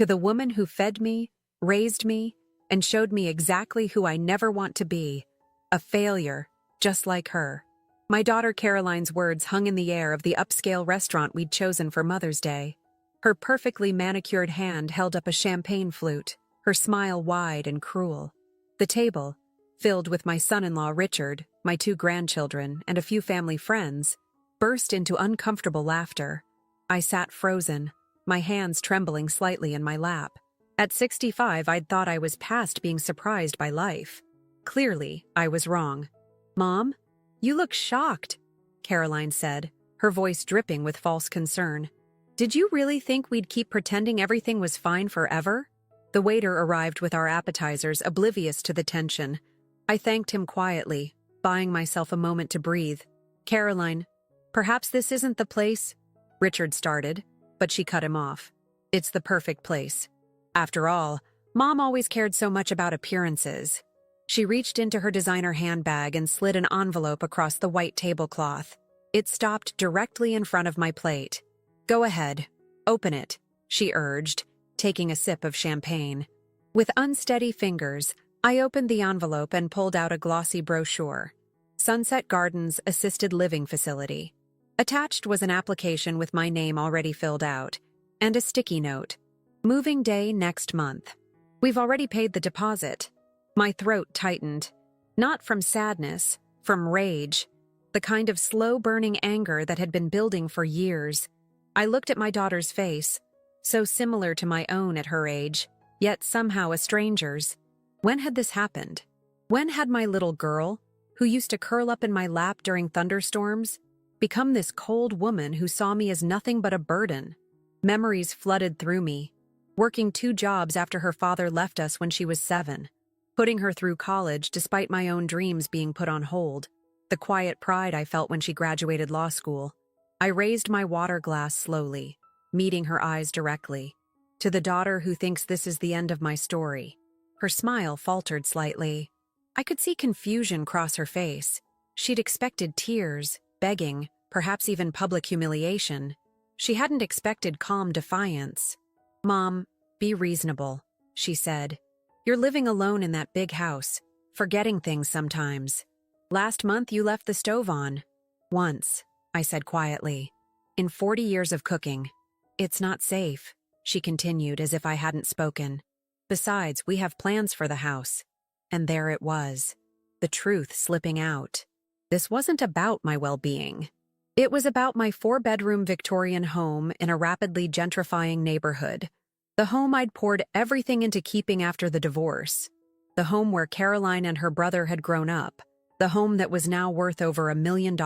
To the woman who fed me, raised me, and showed me exactly who I never want to be. A failure, just like her. My daughter Caroline's words hung in the air of the upscale restaurant we'd chosen for Mother's Day. Her perfectly manicured hand held up a champagne flute, her smile wide and cruel. The table, filled with my son-in-law Richard, my 2 grandchildren, and a few family friends, burst into uncomfortable laughter. I sat frozen, my hands trembling slightly in my lap. At 65, I'd thought I was past being surprised by life. Clearly, I was wrong. "Mom, you look shocked," Caroline said, her voice dripping with false concern. "Did you really think we'd keep pretending everything was fine forever?" The waiter arrived with our appetizers, oblivious to the tension. I thanked him quietly, buying myself a moment to breathe. "Caroline, perhaps this isn't the place," Richard started, but she cut him off. "It's the perfect place. After all, Mom always cared so much about appearances." She reached into her designer handbag and slid an envelope across the white tablecloth. It stopped directly in front of my plate. "Go ahead, open it," she urged, taking a sip of champagne. With unsteady fingers, I opened the envelope and pulled out a glossy brochure. Sunset Gardens Assisted Living Facility. Attached was an application with my name already filled out, and a sticky note. "Moving day next month. We've already paid the deposit." My throat tightened. Not from sadness, from rage. The kind of slow-burning anger that had been building for years. I looked at my daughter's face, so similar to my own at her age, yet somehow a stranger's. When had this happened? When had my little girl, who used to curl up in my lap during thunderstorms, become this cold woman who saw me as nothing but a burden? Memories flooded through me. Working 2 jobs after her father left us when she was 7. Putting her through college despite my own dreams being put on hold. The quiet pride I felt when she graduated law school. I raised my water glass slowly, meeting her eyes directly. To the daughter who thinks this is the end of my story. Her smile faltered slightly. I could see confusion cross her face. She'd expected tears, begging, perhaps even public humiliation. She hadn't expected calm defiance. "Mom, be reasonable," she said. "You're living alone in that big house, forgetting things sometimes. Last month you left the stove on." "Once," I said quietly. "In 40 years of cooking. It's not safe," she continued as if I hadn't spoken. "Besides, we have plans for the house." And there it was, the truth slipping out. This wasn't about my well-being. It was about my 4-bedroom Victorian home in a rapidly gentrifying neighborhood. The home I'd poured everything into keeping after the divorce. The home where Caroline and her brother had grown up. The home that was now worth over $1 million.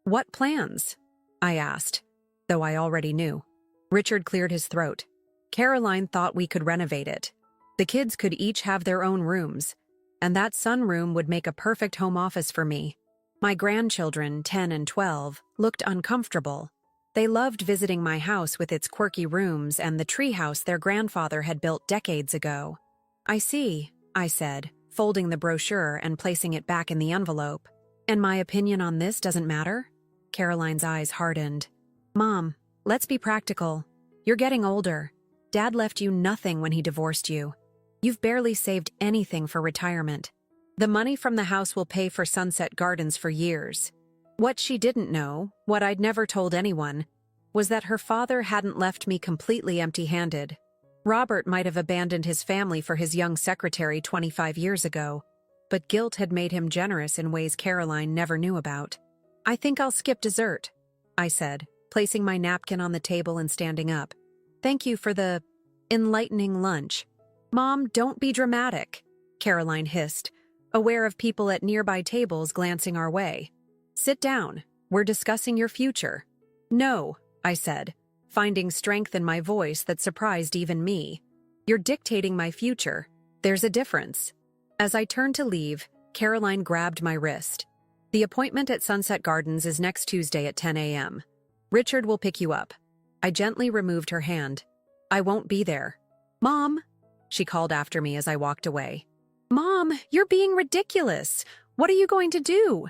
"What plans?" I asked, though I already knew. Richard cleared his throat. "Caroline thought we could renovate it. The kids could each have their own rooms, and that sunroom would make a perfect home office for me. My grandchildren, 10 and 12, looked uncomfortable. They loved visiting my house with its quirky rooms and the treehouse their grandfather had built decades ago." "I see," I said, folding the brochure and placing it back in the envelope. "And my opinion on this doesn't matter?" Caroline's eyes hardened. "Mom, let's be practical. You're getting older. Dad left you nothing when he divorced you. You've barely saved anything for retirement. The money from the house will pay for Sunset Gardens for years." What she didn't know, what I'd never told anyone, was that her father hadn't left me completely empty-handed. Robert might have abandoned his family for his young secretary 25 years ago, but guilt had made him generous in ways Caroline never knew about. "I think I'll skip dessert," I said, placing my napkin on the table and standing up. "Thank you for the enlightening lunch." "Mom, don't be dramatic," Caroline hissed, aware of people at nearby tables glancing our way. "Sit down. We're discussing your future." "No," I said, finding strength in my voice that surprised even me. "You're dictating my future. There's a difference." As I turned to leave, Caroline grabbed my wrist. "The appointment at Sunset Gardens is next Tuesday at 10 a.m. Richard will pick you up." I gently removed her hand. "I won't be there." "Mom," she called after me as I walked away. "Mom, you're being ridiculous. What are you going to do?"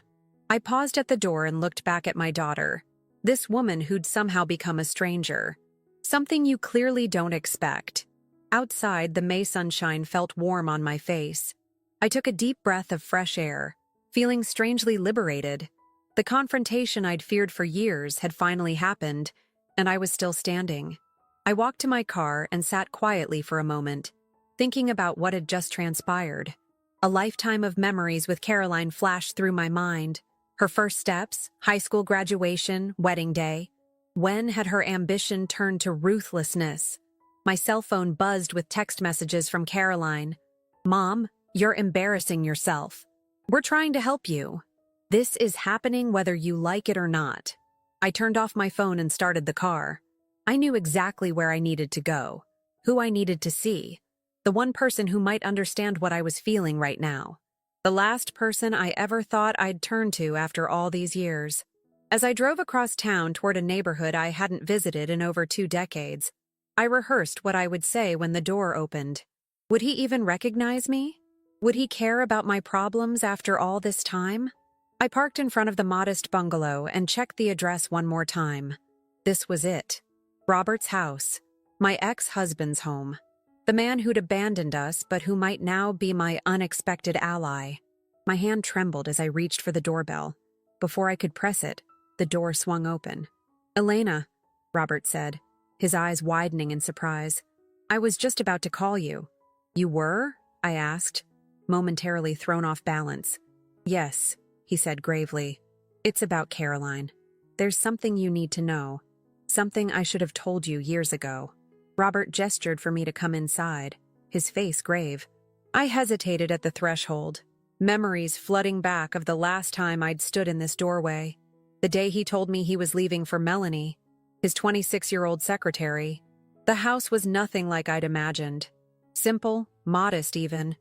I paused at the door and looked back at my daughter, this woman who'd somehow become a stranger. Something you clearly don't expect. Outside, the May sunshine felt warm on my face. I took a deep breath of fresh air, feeling strangely liberated. The confrontation I'd feared for years had finally happened, and I was still standing. I walked to my car and sat quietly for a moment, thinking about what had just transpired. A lifetime of memories with Caroline flashed through my mind. Her first steps, high school graduation, wedding day. When had her ambition turned to ruthlessness? My cell phone buzzed with text messages from Caroline. "Mom, you're embarrassing yourself. We're trying to help you. This is happening whether you like it or not." I turned off my phone and started the car. I knew exactly where I needed to go, who I needed to see, the one person who might understand what I was feeling right now. The last person I ever thought I'd turn to after all these years. As I drove across town toward a neighborhood I hadn't visited in over 2 decades, I rehearsed what I would say when the door opened. Would he even recognize me? Would he care about my problems after all this time? I parked in front of the modest bungalow and checked the address one more time. This was it. Robert's house. My ex-husband's home. The man who'd abandoned us but who might now be my unexpected ally. My hand trembled as I reached for the doorbell. Before I could press it, the door swung open. "Elena," Robert said, his eyes widening in surprise. "I was just about to call you." "You were?" I asked, momentarily thrown off balance. "Yes," he said gravely. "It's about Caroline. There's something you need to know. Something I should have told you years ago." Robert gestured for me to come inside, his face grave. I hesitated at the threshold, memories flooding back of the last time I'd stood in this doorway. The day he told me he was leaving for Melanie, his 26-year-old secretary. The house was nothing like I'd imagined. Simple, modest even.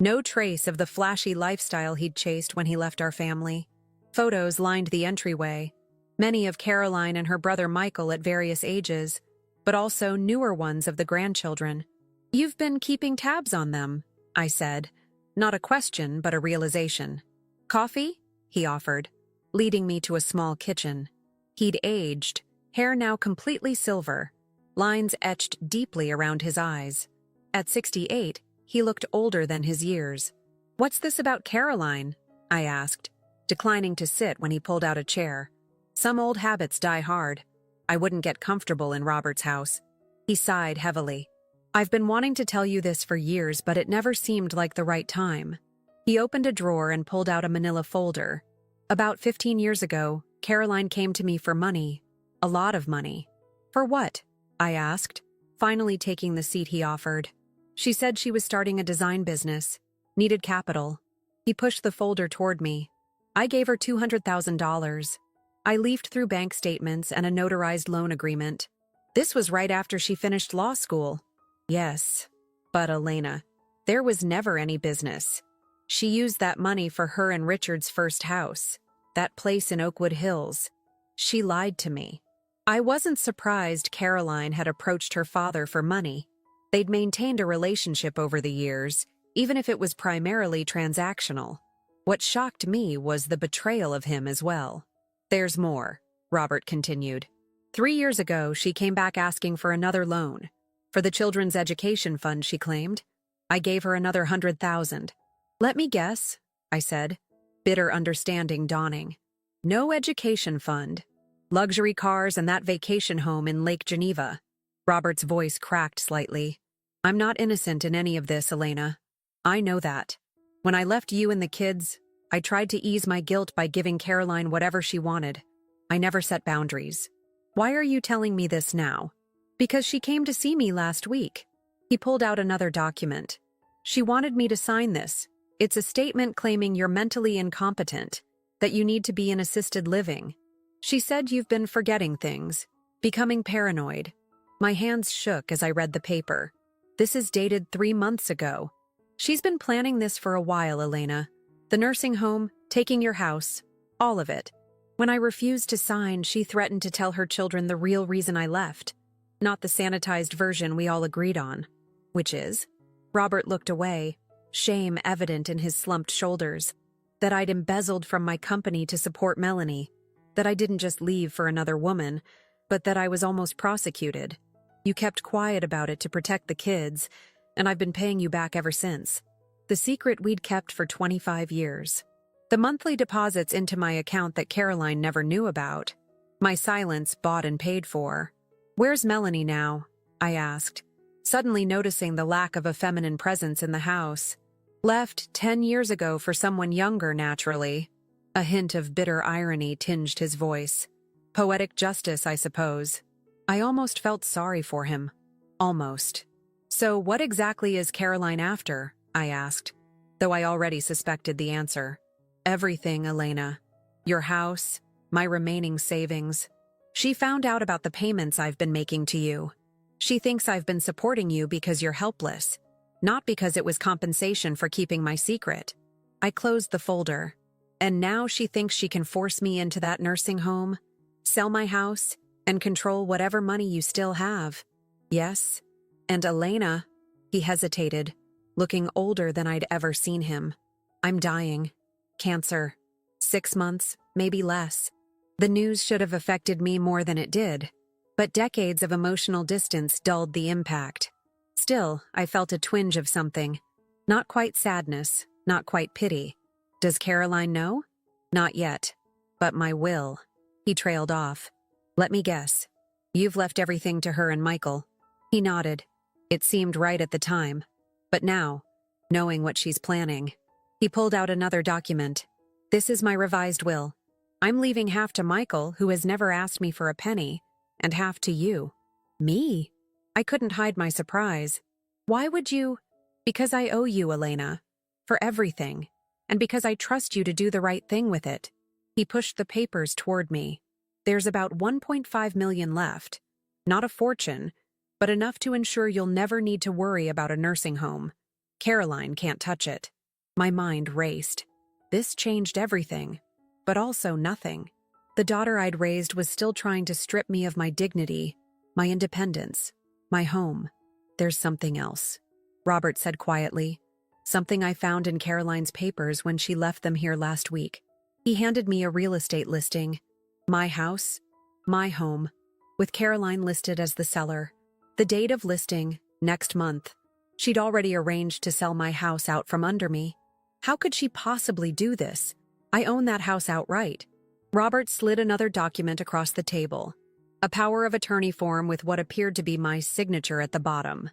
No trace of the flashy lifestyle he'd chased when he left our family. Photos lined the entryway, many of Caroline and her brother Michael at various ages, but also newer ones of the grandchildren. "You've been keeping tabs on them," I said. Not a question, but a realization. "Coffee?" he offered, leading me to a small kitchen. He'd aged, hair now completely silver, lines etched deeply around his eyes. At 68, he looked older than his years. "What's this about Caroline?" I asked, declining to sit when he pulled out a chair. Some old habits die hard. I wouldn't get comfortable in Robert's house. He sighed heavily. "I've been wanting to tell you this for years, but it never seemed like the right time." He opened a drawer and pulled out a manila folder. "About 15 years ago, Caroline came to me for money. A lot of money." "For what?" I asked, finally taking the seat he offered. "She said she was starting a design business, needed capital." He pushed the folder toward me. "I gave her $200,000. I leafed through bank statements and a notarized loan agreement. This was right after she finished law school." "Yes, but Elena, there was never any business. She used that money for her and Richard's first house, that place in Oakwood Hills. She lied to me." I wasn't surprised Caroline had approached her father for money. They'd maintained a relationship over the years, even if it was primarily transactional. What shocked me was the betrayal of him as well. "There's more," Robert continued. 3 years ago, she came back asking for another loan. For the children's education fund, she claimed. I gave her another $100,000. "Let me guess," I said, bitter understanding dawning. "No education fund. Luxury cars and that vacation home in Lake Geneva." Robert's voice cracked slightly. "I'm not innocent in any of this, Elena. I know that. When I left you and the kids, I tried to ease my guilt by giving Caroline whatever she wanted. I never set boundaries. Why are you telling me this now?" "Because she came to see me last week." He pulled out another document. "She wanted me to sign this. It's a statement claiming you're mentally incompetent, that you need to be in assisted living. She said you've been forgetting things, becoming paranoid." My hands shook as I read the paper. This is dated 3 months ago. "She's been planning this for a while, Elena. The nursing home, taking your house, all of it. When I refused to sign, she threatened to tell her children the real reason I left, not the sanitized version we all agreed on." "Which is?" Robert looked away, shame evident in his slumped shoulders. "That I'd embezzled from my company to support Melanie. That I didn't just leave for another woman, but that I was almost prosecuted." You kept quiet about it to protect the kids, and I've been paying you back ever since. The secret we'd kept for 25 years. The monthly deposits into my account that Caroline never knew about. My silence bought and paid for. Where's Melanie now? I asked, suddenly noticing the lack of a feminine presence in the house. Left 10 years ago for someone younger, naturally. A hint of bitter irony tinged his voice. Poetic justice, I suppose. I almost felt sorry for him. Almost. So what exactly is Caroline after? I asked, though I already suspected the answer. Everything, Elena. Your house, my remaining savings. She found out about the payments I've been making to you. She thinks I've been supporting you because you're helpless, not because it was compensation for keeping my secret. I closed the folder. And now she thinks she can force me into that nursing home, sell my house, and control whatever money you still have. Yes. And Elena, he hesitated, looking older than I'd ever seen him. I'm dying. Cancer. 6 months, maybe less. The news should have affected me more than it did, but decades of emotional distance dulled the impact. Still, I felt a twinge of something. Not quite sadness, not quite pity. Does Caroline know? Not yet. But my will. He trailed off. Let me guess. You've left everything to her and Michael. He nodded. It seemed right at the time. But now, knowing what she's planning, he pulled out another document. This is my revised will. I'm leaving half to Michael, who has never asked me for a penny, and half to you. Me? I couldn't hide my surprise. Why would you? Because I owe you, Elena. For everything. And because I trust you to do the right thing with it. He pushed the papers toward me. There's about 1.5 million left. Not a fortune, but enough to ensure you'll never need to worry about a nursing home. Caroline can't touch it. My mind raced. This changed everything, but also nothing. The daughter I'd raised was still trying to strip me of my dignity, my independence, my home. There's something else, Robert said quietly. Something I found in Caroline's papers when she left them here last week. He handed me a real estate listing. My house, my home, with Caroline listed as the seller. The date of listing, next month. She'd already arranged to sell my house out from under me. How could she possibly do this? I own that house outright. Robert slid another document across the table. A power of attorney form with what appeared to be my signature at the bottom.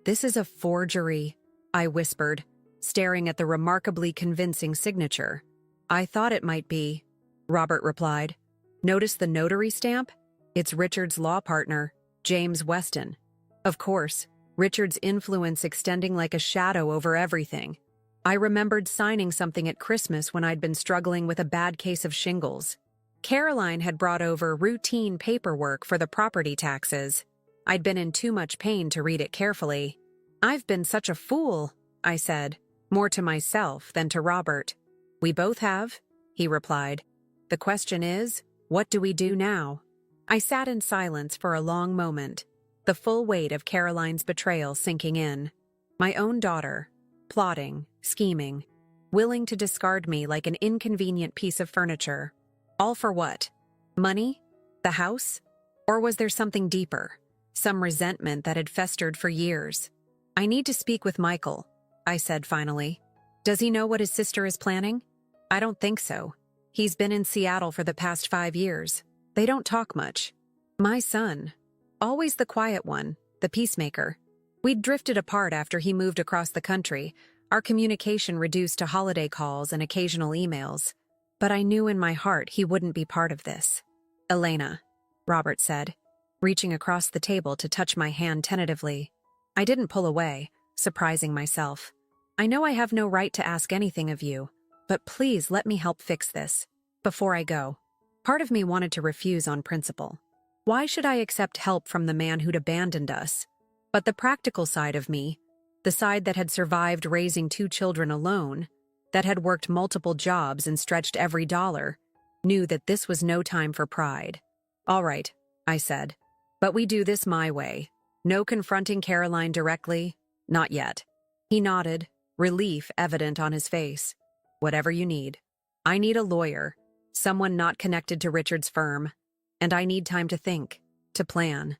This is a forgery, I whispered, staring at the remarkably convincing signature. I thought it might be, Robert replied. Notice the notary stamp? It's Richard's law partner, James Weston. Of course, Richard's influence extending like a shadow over everything. I remembered signing something at Christmas when I'd been struggling with a bad case of shingles. Caroline had brought over routine paperwork for the property taxes. I'd been in too much pain to read it carefully. I've been such a fool, I said, more to myself than to Robert. We both have, he replied. The question is, what do we do now? I sat in silence for a long moment, the full weight of Caroline's betrayal sinking in. My own daughter, plotting, scheming, willing to discard me like an inconvenient piece of furniture. All for what? Money? The house? Or was there something deeper? Some resentment that had festered for years? I need to speak with Michael, I said finally. Does he know what his sister is planning? I don't think so. He's been in Seattle for the past 5 years. They don't talk much. My son, always the quiet one, the peacemaker. We'd drifted apart after he moved across the country, our communication reduced to holiday calls and occasional emails. But I knew in my heart he wouldn't be part of this. Elena, Robert said, reaching across the table to touch my hand tentatively. I didn't pull away, surprising myself. I know I have no right to ask anything of you, but please let me help fix this. Before I go. Part of me wanted to refuse on principle. Why should I accept help from the man who'd abandoned us? But the practical side of me, the side that had survived raising 2 children alone, that had worked multiple jobs and stretched every dollar, knew that this was no time for pride. All right, I said. But we do this my way. No confronting Caroline directly, not yet. He nodded, relief evident on his face. Whatever you need. I need a lawyer, someone not connected to Richard's firm, and I need time to think, to plan.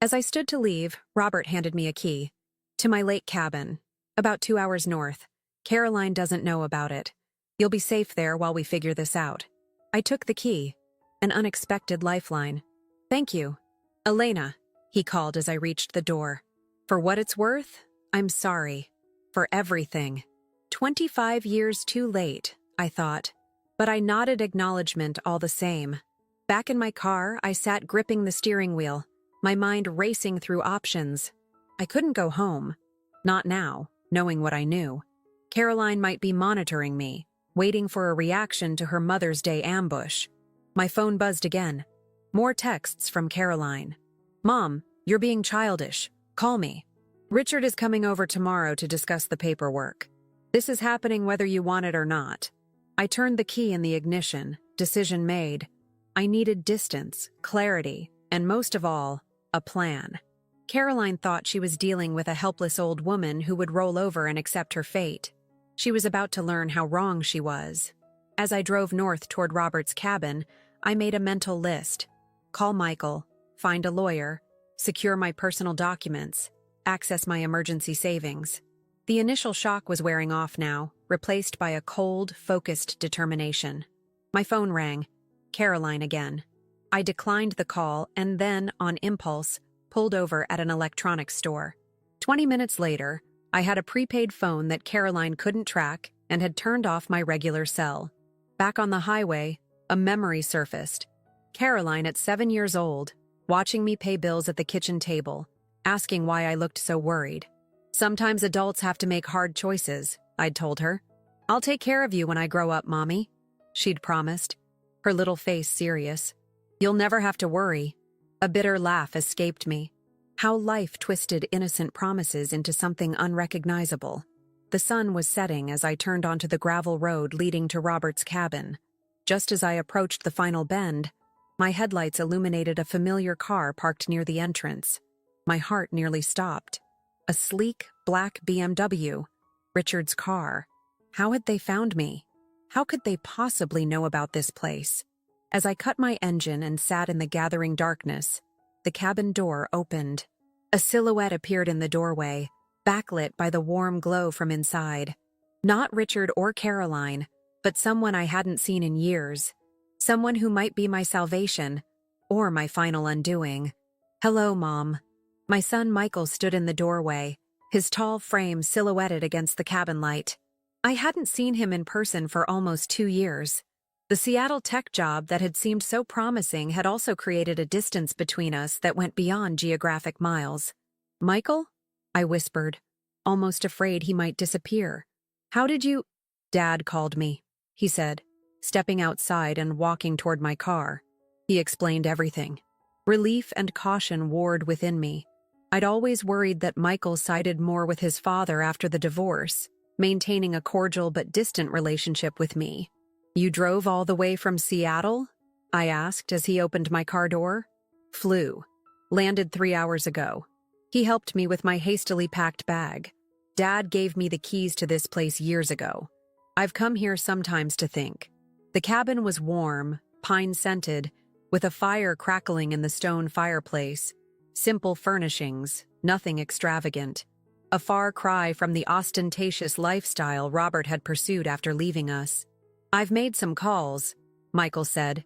As I stood to leave, Robert handed me a key. To my lake cabin. About 2 hours north. Caroline doesn't know about it. You'll be safe there while we figure this out. I took the key. An unexpected lifeline. Thank you. Elena, he called as I reached the door. For what it's worth, I'm sorry. For everything. 25 years too late, I thought. But I nodded acknowledgement all the same. Back in my car, I sat gripping the steering wheel, my mind racing through options. I couldn't go home. Not now, knowing what I knew. Caroline might be monitoring me, waiting for a reaction to her Mother's Day ambush. My phone buzzed again. More texts from Caroline. Mom, you're being childish. Call me. Richard is coming over tomorrow to discuss the paperwork. This is happening whether you want it or not. I turned the key in the ignition, decision made. I needed distance, clarity, and most of all, a plan. Caroline thought she was dealing with a helpless old woman who would roll over and accept her fate. She was about to learn how wrong she was. As I drove north toward Robert's cabin, I made a mental list. Call Michael, find a lawyer, secure my personal documents, access my emergency savings. The initial shock was wearing off now, replaced by a cold, focused determination. My phone rang. Caroline again. I declined the call and then, on impulse, pulled over at an electronics store. 20 minutes later, I had a prepaid phone that Caroline couldn't track and had turned off my regular cell. Back on the highway, a memory surfaced. Caroline at 7 years old, watching me pay bills at the kitchen table, asking why I looked so worried. Sometimes adults have to make hard choices, I'd told her. I'll take care of you when I grow up, Mommy, she'd promised, her little face serious. You'll never have to worry. A bitter laugh escaped me. How life twisted innocent promises into something unrecognizable. The sun was setting as I turned onto the gravel road leading to Robert's cabin. Just as I approached the final bend, my headlights illuminated a familiar car parked near the entrance. My heart nearly stopped. A sleek, black BMW. Richard's car. How had they found me? How could they possibly know about this place? As I cut my engine and sat in the gathering darkness, the cabin door opened. A silhouette appeared in the doorway, backlit by the warm glow from inside. Not Richard or Caroline, but someone I hadn't seen in years. Someone who might be my salvation, or my final undoing. Hello, Mom. My son Michael stood in the doorway, his tall frame silhouetted against the cabin light. I hadn't seen him in person for almost 2 years. The Seattle tech job that had seemed so promising had also created a distance between us that went beyond geographic miles. Michael? I whispered, almost afraid he might disappear. How did you— Dad called me, he said, stepping outside and walking toward my car. He explained everything. Relief and caution warred within me. I'd always worried that Michael sided more with his father after the divorce, maintaining a cordial but distant relationship with me. You drove all the way from Seattle? I asked as he opened my car door. Flew. Landed 3 hours ago. He helped me with my hastily packed bag. Dad gave me the keys to this place years ago. I've come here sometimes to think. The cabin was warm, pine-scented, with a fire crackling in the stone fireplace. Simple furnishings, nothing extravagant. A far cry from the ostentatious lifestyle Robert had pursued after leaving us. I've made some calls, Michael said,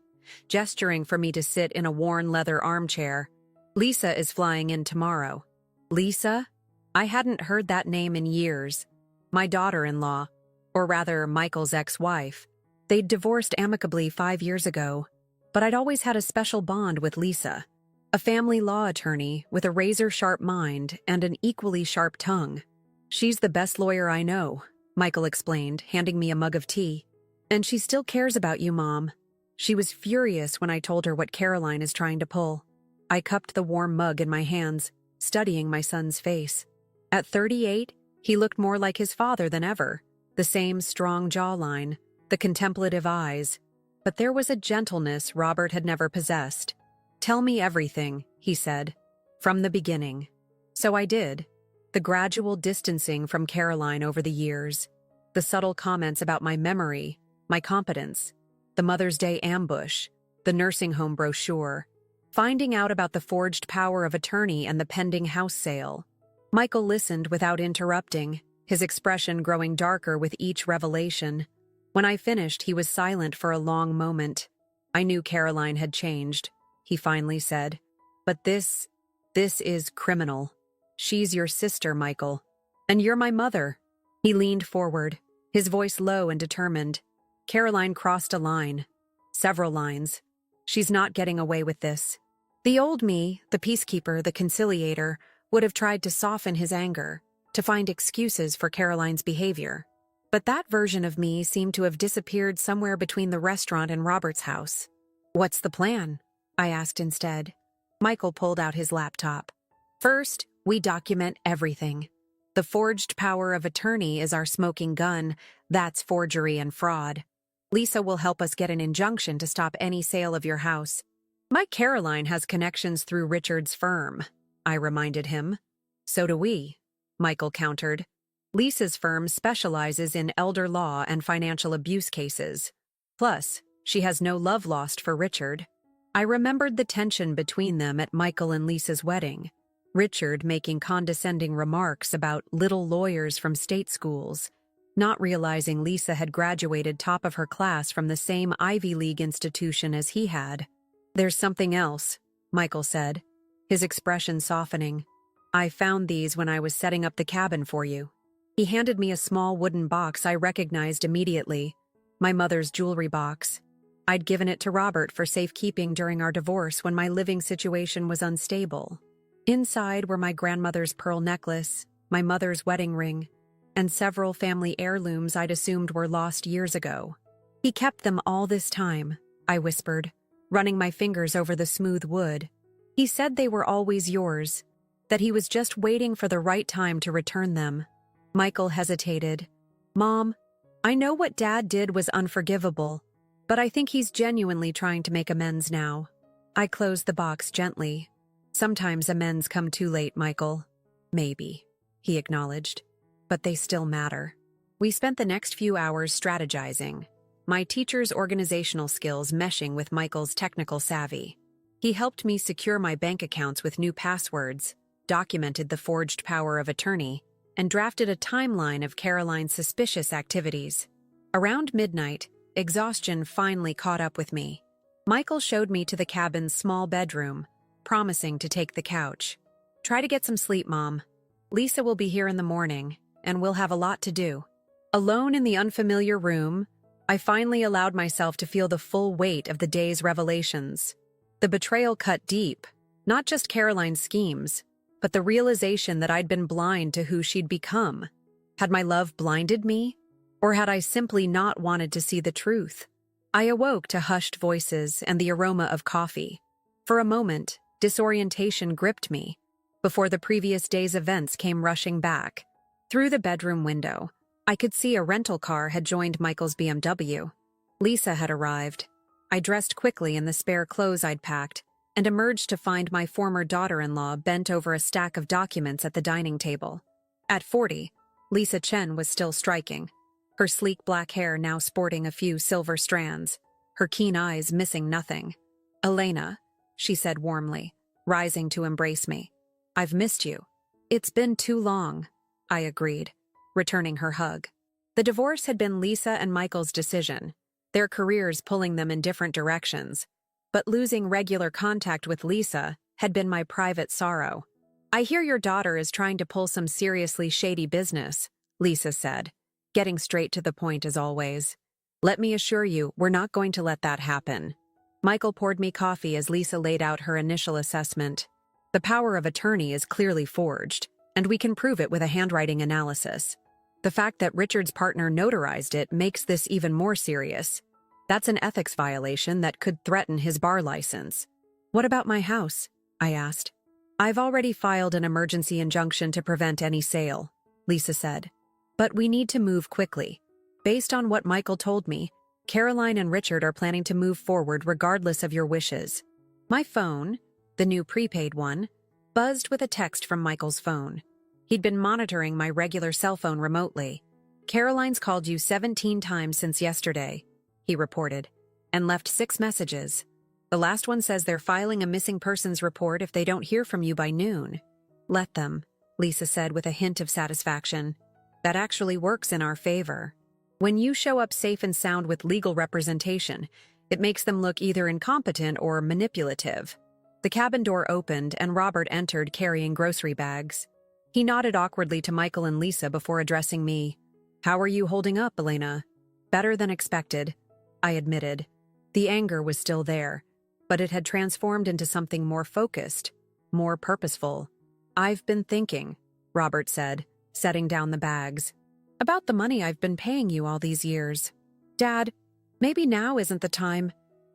gesturing for me to sit in a worn leather armchair. Lisa is flying in tomorrow. Lisa? I hadn't heard that name in years. My daughter-in-law, or rather Michael's ex-wife. They'd divorced amicably 5 years ago, but I'd always had a special bond with Lisa. A family law attorney with a razor-sharp mind and an equally sharp tongue. She's the best lawyer I know, Michael explained, handing me a mug of tea. And she still cares about you, Mom. She was furious when I told her what Caroline is trying to pull. I cupped the warm mug in my hands, studying my son's face. At 38, he looked more like his father than ever. The same strong jawline, the contemplative eyes. But there was a gentleness Robert had never possessed. Tell me everything, he said, from the beginning. So I did. The gradual distancing from Caroline over the years. The subtle comments about my memory, my competence, the Mother's Day ambush, the nursing home brochure. Finding out about the forged power of attorney and the pending house sale. Michael listened without interrupting, his expression growing darker with each revelation. When I finished, he was silent for a long moment. I knew Caroline had changed, he finally said. But this is criminal. She's your sister, Michael. And you're my mother. He leaned forward, his voice low and determined. Caroline crossed a line. Several lines. She's not getting away with this. The old me, the peacekeeper, the conciliator, would have tried to soften his anger, to find excuses for Caroline's behavior. But that version of me seemed to have disappeared somewhere between the restaurant and Robert's house. What's the plan? I asked instead. Michael pulled out his laptop. First, we document everything. The forged power of attorney is our smoking gun. That's forgery and fraud. Lisa will help us get an injunction to stop any sale of your house. My Caroline has connections through Richard's firm, I reminded him. So do we, Michael countered. Lisa's firm specializes in elder law and financial abuse cases. Plus, she has no love lost for Richard. I remembered the tension between them at Michael and Lisa's wedding. Richard making condescending remarks about little lawyers from state schools, not realizing Lisa had graduated top of her class from the same Ivy League institution as he had. There's something else, Michael said, his expression softening. I found these when I was setting up the cabin for you. He handed me a small wooden box I recognized immediately, my mother's jewelry box. I'd given it to Robert for safekeeping during our divorce when my living situation was unstable. Inside were my grandmother's pearl necklace, my mother's wedding ring, and several family heirlooms I'd assumed were lost years ago. He kept them all this time, I whispered, running my fingers over the smooth wood. He said they were always yours, that he was just waiting for the right time to return them. Michael hesitated. Mom, I know what Dad did was unforgivable, but I think he's genuinely trying to make amends now. I closed the box gently. Sometimes amends come too late, Michael. Maybe, he acknowledged. But they still matter. We spent the next few hours strategizing, my teacher's organizational skills meshing with Michael's technical savvy. He helped me secure my bank accounts with new passwords, documented the forged power of attorney, and drafted a timeline of Caroline's suspicious activities. Around midnight, exhaustion finally caught up with me. Michael showed me to the cabin's small bedroom, promising to take the couch. Try to get some sleep, Mom. Lisa will be here in the morning, and we'll have a lot to do. Alone in the unfamiliar room, I finally allowed myself to feel the full weight of the day's revelations. The betrayal cut deep, not just Caroline's schemes, but the realization that I'd been blind to who she'd become. Had my love blinded me? Or had I simply not wanted to see the truth? I awoke to hushed voices and the aroma of coffee. For a moment, disorientation gripped me, before the previous day's events came rushing back. Through the bedroom window, I could see a rental car had joined Michael's BMW. Lisa had arrived. I dressed quickly in the spare clothes I'd packed and emerged to find my former daughter-in-law bent over a stack of documents at the dining table. At 40, Lisa Chen was still striking, her sleek black hair now sporting a few silver strands, her keen eyes missing nothing. Elena, she said warmly, rising to embrace me. I've missed you. It's been too long, I agreed, returning her hug. The divorce had been Lisa and Michael's decision, their careers pulling them in different directions, but losing regular contact with Lisa had been my private sorrow. I hear your daughter is trying to pull some seriously shady business, Lisa said, getting straight to the point as always. Let me assure you, we're not going to let that happen. Michael poured me coffee as Lisa laid out her initial assessment. The power of attorney is clearly forged, and we can prove it with a handwriting analysis. The fact that Richard's partner notarized it makes this even more serious. That's an ethics violation that could threaten his bar license. What about my house? I asked. I've already filed an emergency injunction to prevent any sale, Lisa said. But we need to move quickly. Based on what Michael told me, Caroline and Richard are planning to move forward regardless of your wishes. My phone, the new prepaid one, buzzed with a text from Michael's phone. He'd been monitoring my regular cell phone remotely. Caroline's called you 17 times since yesterday, he reported, and left 6 messages. The last one says they're filing a missing persons report if they don't hear from you by noon. Let them, Lisa said with a hint of satisfaction. That actually works in our favor. When you show up safe and sound with legal representation, it makes them look either incompetent or manipulative. The cabin door opened and Robert entered carrying grocery bags. He nodded awkwardly to Michael and Lisa before addressing me. How are you holding up, Elena? Better than expected, I admitted. The anger was still there, but it had transformed into something more focused, more purposeful. I've been thinking, Robert said, setting down the bags, about the money I've been paying you all these years. Dad, maybe now isn't the time,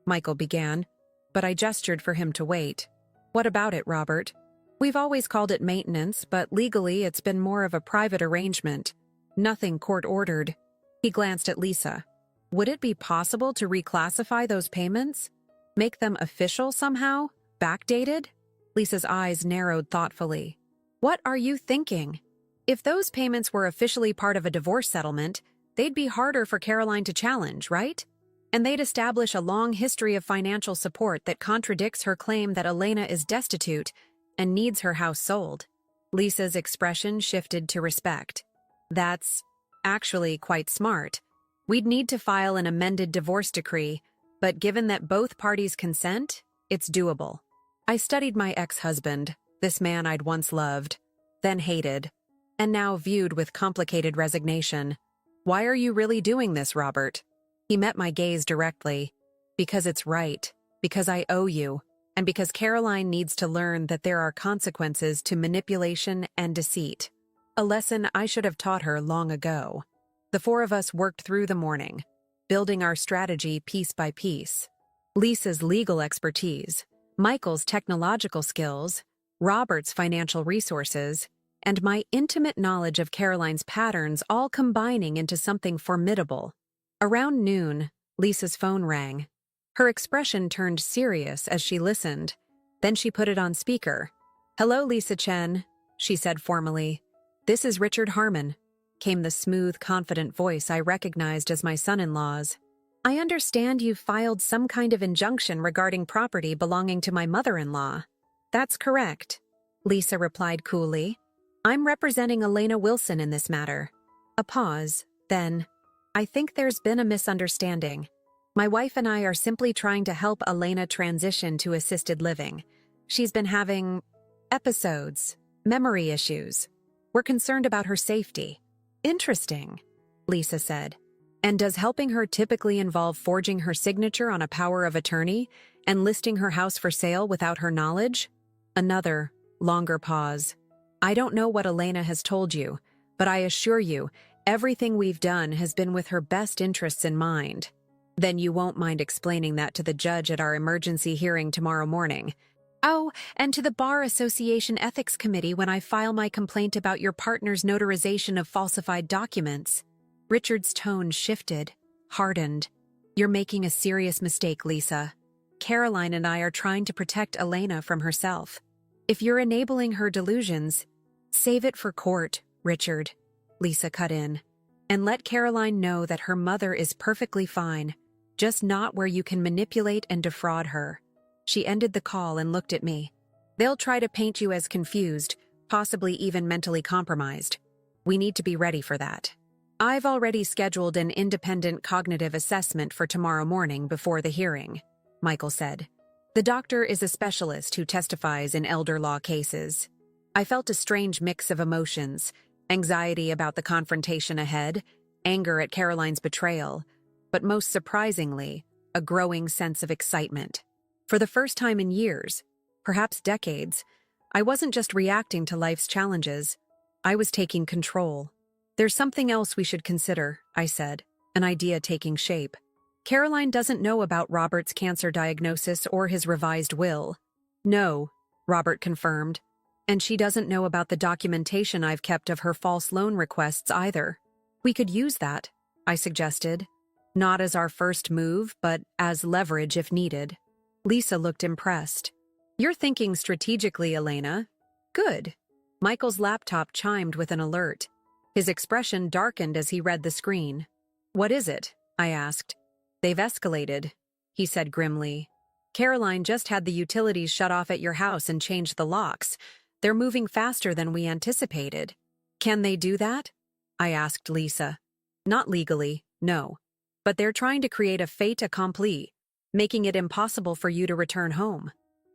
Michael began, but I gestured for him to wait. What about it, Robert? We've always called it maintenance, but legally it's been more of a private arrangement. Nothing court-ordered. He glanced at Lisa. Would it be possible to reclassify those payments? Make them official somehow? Backdated? Lisa's eyes narrowed thoughtfully. What are you thinking? If those payments were officially part of a divorce settlement, they'd be harder for Caroline to challenge, right? And they'd establish a long history of financial support that contradicts her claim that Elena is destitute and needs her house sold. Lisa's expression shifted to respect. That's actually quite smart. We'd need to file an amended divorce decree, but given that both parties consent, it's doable. I studied my ex-husband, this man I'd once loved, then hated, and now viewed with complicated resignation. Why are you really doing this, Robert? He met my gaze directly. Because it's right, because I owe you, and because Caroline needs to learn that there are consequences to manipulation and deceit. A lesson I should have taught her long ago. The four of us worked through the morning, building our strategy piece by piece. Lisa's legal expertise, Michael's technological skills, Robert's financial resources, and my intimate knowledge of Caroline's patterns all combining into something formidable. Around noon, Lisa's phone rang. Her expression turned serious as she listened. Then she put it on speaker. Hello, Lisa Chen, she said formally. This is Richard Harmon, came the smooth, confident voice I recognized as my son-in-law's. I understand you filed some kind of injunction regarding property belonging to my mother-in-law. That's correct, Lisa replied coolly. I'm representing Elena Wilson in this matter. A pause, then, I think there's been a misunderstanding. My wife and I are simply trying to help Elena transition to assisted living. She's been having episodes, memory issues. We're concerned about her safety. Interesting, Lisa said. And does helping her typically involve forging her signature on a power of attorney and listing her house for sale without her knowledge? Another, longer pause. I don't know what Elena has told you, but I assure you, everything we've done has been with her best interests in mind. Then you won't mind explaining that to the judge at our emergency hearing tomorrow morning. Oh, and to the Bar Association Ethics Committee when I file my complaint about your partner's notarization of falsified documents. Richard's tone shifted, hardened. You're making a serious mistake, Lisa. Caroline and I are trying to protect Elena from herself. If you're enabling her delusions, save it for court, Richard, Lisa cut in. And let Caroline know that her mother is perfectly fine, just not where you can manipulate and defraud her. She ended the call and looked at me. They'll try to paint you as confused, possibly even mentally compromised. We need to be ready for that. I've already scheduled an independent cognitive assessment for tomorrow morning before the hearing, Michael said. The doctor is a specialist who testifies in elder law cases. I felt a strange mix of emotions, anxiety about the confrontation ahead, anger at Caroline's betrayal, but most surprisingly, a growing sense of excitement. For the first time in years, perhaps decades, I wasn't just reacting to life's challenges, I was taking control. There's something else we should consider, I said, an idea taking shape. Caroline doesn't know about Robert's cancer diagnosis or his revised will. No, Robert confirmed. And she doesn't know about the documentation I've kept of her false loan requests either. We could use that, I suggested. Not as our first move, but as leverage if needed. Lisa looked impressed. You're thinking strategically, Elena. Good. Michael's laptop chimed with an alert. His expression darkened as he read the screen. What is it? I asked. They've escalated, he said grimly. Caroline just had the utilities shut off at your house and changed the locks. They're moving faster than we anticipated. Can they do that? I asked Lisa. Not legally, no. But they're trying to create a fait accompli, making it impossible for you to return home.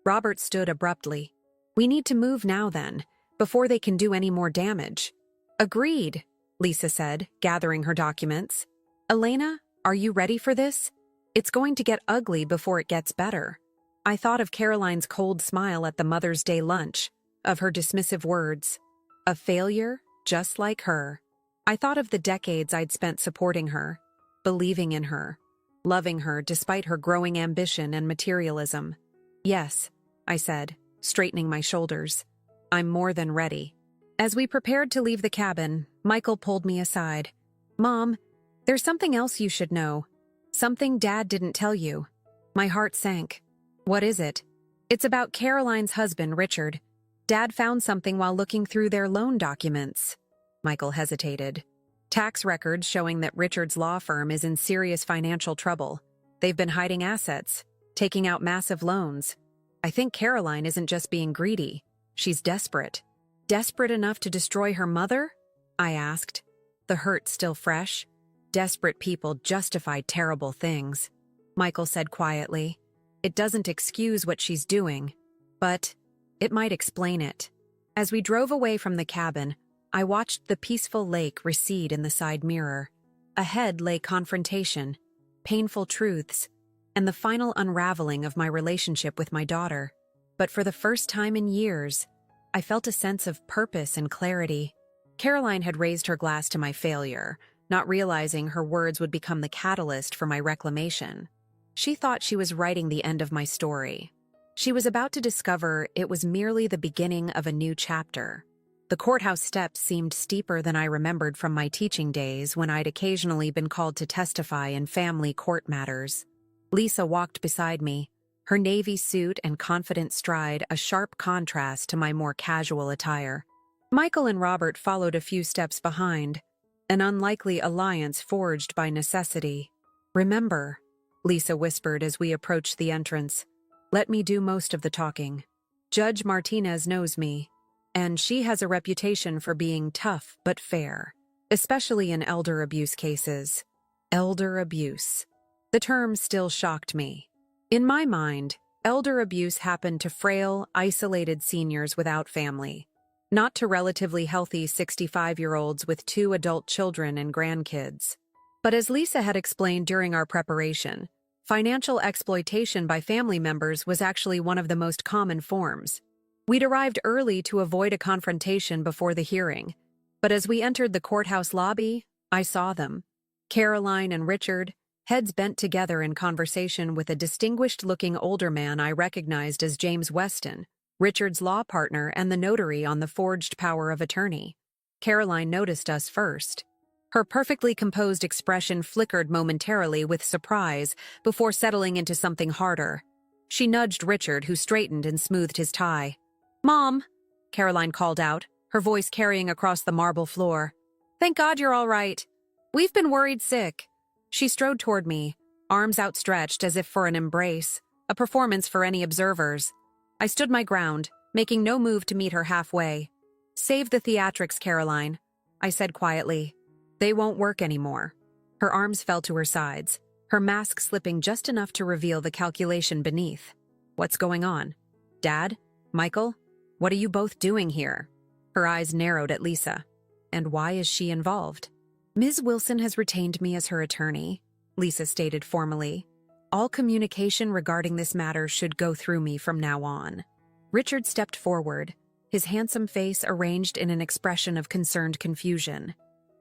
Robert stood abruptly. We need to move now then, before they can do any more damage. Agreed, Lisa said, gathering her documents. Elena, are you ready for this? It's going to get ugly before it gets better. I thought of Caroline's cold smile at the Mother's Day lunch, of her dismissive words. A failure, just like her. I thought of the decades I'd spent supporting her, believing in her, loving her despite her growing ambition and materialism. Yes, I said, straightening my shoulders. I'm more than ready. As we prepared to leave the cabin, Michael pulled me aside. Mom, there's something else you should know. Something Dad didn't tell you. My heart sank. What is it? It's about Caroline's husband, Richard. Dad found something while looking through their loan documents. Michael hesitated. Tax records showing that Richard's law firm is in serious financial trouble. They've been hiding assets, taking out massive loans. I think Caroline isn't just being greedy. She's desperate. Desperate enough to destroy her mother? I asked, the hurt still fresh. Desperate people justify terrible things. Michael said quietly. It doesn't excuse what she's doing, but it might explain it. As we drove away from the cabin, I watched the peaceful lake recede in the side mirror. Ahead lay confrontation, painful truths, and the final unraveling of my relationship with my daughter. But for the first time in years, I felt a sense of purpose and clarity. Caroline had raised her glass to my failure, not realizing her words would become the catalyst for my reclamation. She thought she was writing the end of my story. She was about to discover it was merely the beginning of a new chapter. The courthouse steps seemed steeper than I remembered from my teaching days when I'd occasionally been called to testify in family court matters. Lisa walked beside me, her navy suit and confident stride a sharp contrast to my more casual attire. Michael and Robert followed a few steps behind, an unlikely alliance forged by necessity. Remember, Lisa whispered as we approached the entrance, let me do most of the talking. Judge Martinez knows me, and she has a reputation for being tough but fair, especially in elder abuse cases. Elder abuse. The term still shocked me. In my mind, elder abuse happened to frail, isolated seniors without family, not to relatively healthy 65-year-olds with 2 adult children and grandkids. But as Lisa had explained during our preparation, financial exploitation by family members was actually one of the most common forms. We'd arrived early to avoid a confrontation before the hearing, but as we entered the courthouse lobby, I saw them. Caroline and Richard, heads bent together in conversation with a distinguished-looking older man I recognized as James Weston, Richard's law partner and the notary on the forged power of attorney. Caroline noticed us first. Her perfectly composed expression flickered momentarily with surprise before settling into something harder. She nudged Richard, who straightened and smoothed his tie. "Mom," Caroline called out, her voice carrying across the marble floor. "Thank God you're all right. We've been worried sick." She strode toward me, arms outstretched as if for an embrace, a performance for any observers. I stood my ground, making no move to meet her halfway. "Save the theatrics, Caroline," I said quietly. "They won't work anymore." Her arms fell to her sides, her mask slipping just enough to reveal the calculation beneath. "What's going on? Dad? Michael? What are you both doing here?" Her eyes narrowed at Lisa. "And why is she involved?" "Ms. Wilson has retained me as her attorney," Lisa stated formally. "All communication regarding this matter should go through me from now on." Richard stepped forward, his handsome face arranged in an expression of concerned confusion.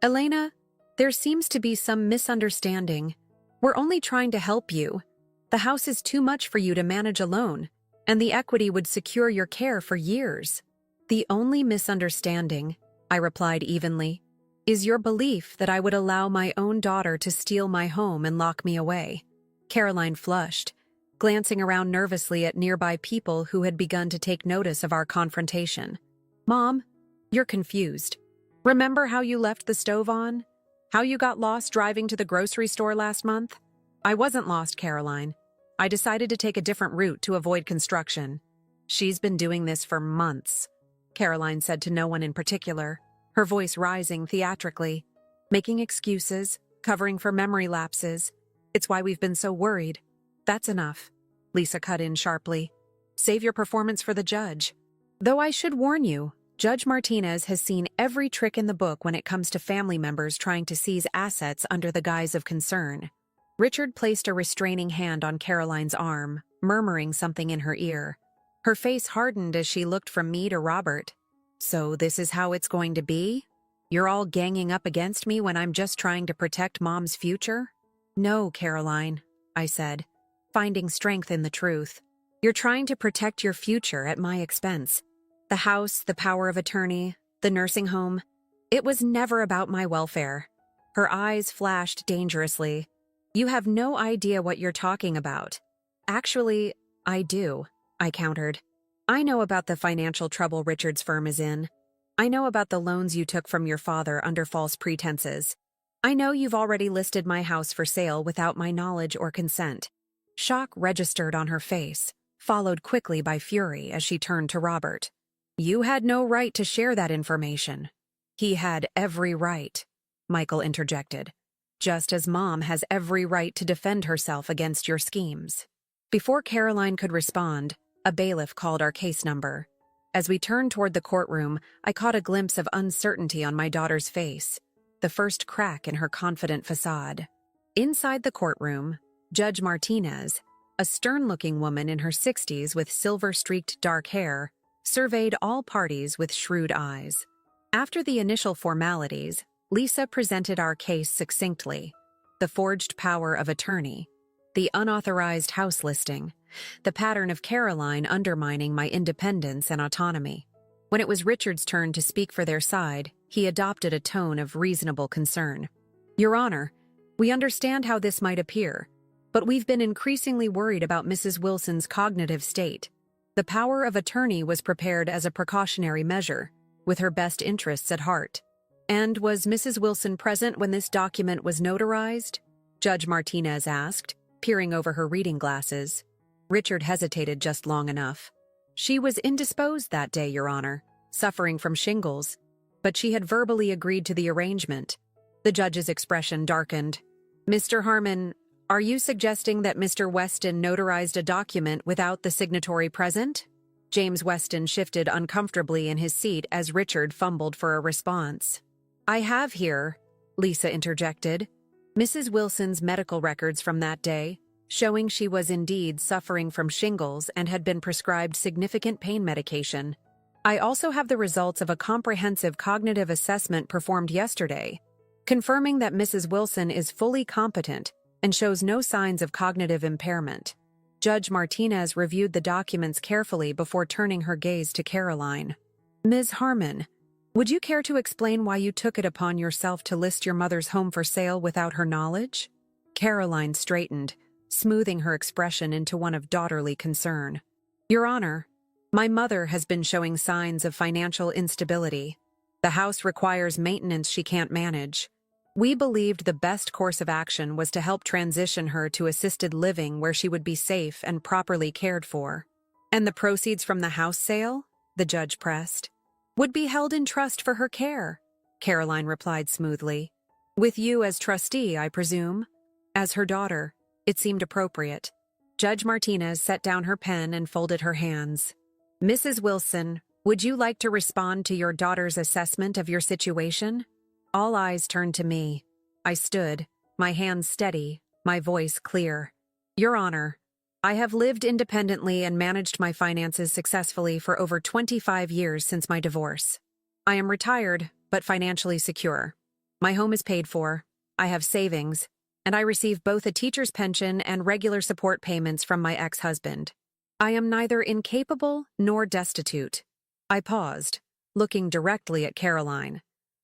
"Elena, there seems to be some misunderstanding. We're only trying to help you. The house is too much for you to manage alone, and the equity would secure your care for years." "The only misunderstanding," I replied evenly, "is your belief that I would allow my own daughter to steal my home and lock me away." Caroline flushed, glancing around nervously at nearby people who had begun to take notice of our confrontation. "Mom, you're confused. Remember how you left the stove on? How you got lost driving to the grocery store last month?" "I wasn't lost, Caroline. I decided to take a different route to avoid construction. She's been doing this for months, Caroline said to no one in particular, her voice rising theatrically, making excuses, covering for memory lapses. It's why we've been so worried. That's enough, Lisa cut in sharply. Save your performance for the judge. Though I should warn you, Judge Martinez has seen every trick in the book when it comes to family members trying to seize assets under the guise of concern. Richard placed a restraining hand on Caroline's arm, murmuring something in her ear. Her face hardened as she looked from me to Robert. So this is how it's going to be? You're all ganging up against me when I'm just trying to protect Mom's future? No, Caroline, I said, finding strength in the truth. You're trying to protect your future at my expense. The house, the power of attorney, the nursing home. It was never about my welfare. Her eyes flashed dangerously. You have no idea what you're talking about. Actually, I do, I countered. I know about the financial trouble Richard's firm is in. I know about the loans you took from your father under false pretenses. I know you've already listed my house for sale without my knowledge or consent. Shock registered on her face, followed quickly by fury as she turned to Robert. You had no right to share that information. He had every right, Michael interjected, just as Mom has every right to defend herself against your schemes. Before Caroline could respond, a bailiff called our case number. As we turned toward the courtroom, I caught a glimpse of uncertainty on my daughter's face, the first crack in her confident facade. Inside the courtroom, Judge Martinez, a stern-looking woman in her 60s with silver-streaked dark hair, surveyed all parties with shrewd eyes. After the initial formalities, Lisa presented our case succinctly: the forged power of attorney, the unauthorized house listing, the pattern of Caroline undermining my independence and autonomy. When it was Richard's turn to speak for their side, he adopted a tone of reasonable concern. Your Honor, we understand how this might appear, but we've been increasingly worried about Mrs. Wilson's cognitive state. The power of attorney was prepared as a precautionary measure, with her best interests at heart. And was Mrs. Wilson present when this document was notarized? Judge Martinez asked, peering over her reading glasses. Richard hesitated just long enough. She was indisposed that day, Your Honor, suffering from shingles, but she had verbally agreed to the arrangement. The judge's expression darkened. Mr. Harmon, are you suggesting that Mr. Weston notarized a document without the signatory present? James Weston shifted uncomfortably in his seat as Richard fumbled for a response. I have here, Lisa interjected, Mrs. Wilson's medical records from that day, showing she was indeed suffering from shingles and had been prescribed significant pain medication. I also have the results of a comprehensive cognitive assessment performed yesterday, confirming that Mrs. Wilson is fully competent and shows no signs of cognitive impairment. Judge Martinez reviewed the documents carefully before turning her gaze to Caroline. Ms. Harmon, would you care to explain why you took it upon yourself to list your mother's home for sale without her knowledge? Caroline straightened, smoothing her expression into one of daughterly concern. Your Honor, my mother has been showing signs of financial instability. The house requires maintenance she can't manage. We believed the best course of action was to help transition her to assisted living where she would be safe and properly cared for. And the proceeds from the house sale, the judge pressed, would be held in trust for her care, Caroline replied smoothly. With you as trustee, I presume? As her daughter, it seemed appropriate. Judge Martinez set down her pen and folded her hands. Mrs. Wilson, would you like to respond to your daughter's assessment of your situation? All eyes turned to me. I stood, my hands steady, my voice clear. Your Honor, I have lived independently and managed my finances successfully for over 25 years since my divorce. I am retired, but financially secure. My home is paid for, I have savings, and I receive both a teacher's pension and regular support payments from my ex-husband. I am neither incapable nor destitute. I paused, looking directly at Caroline.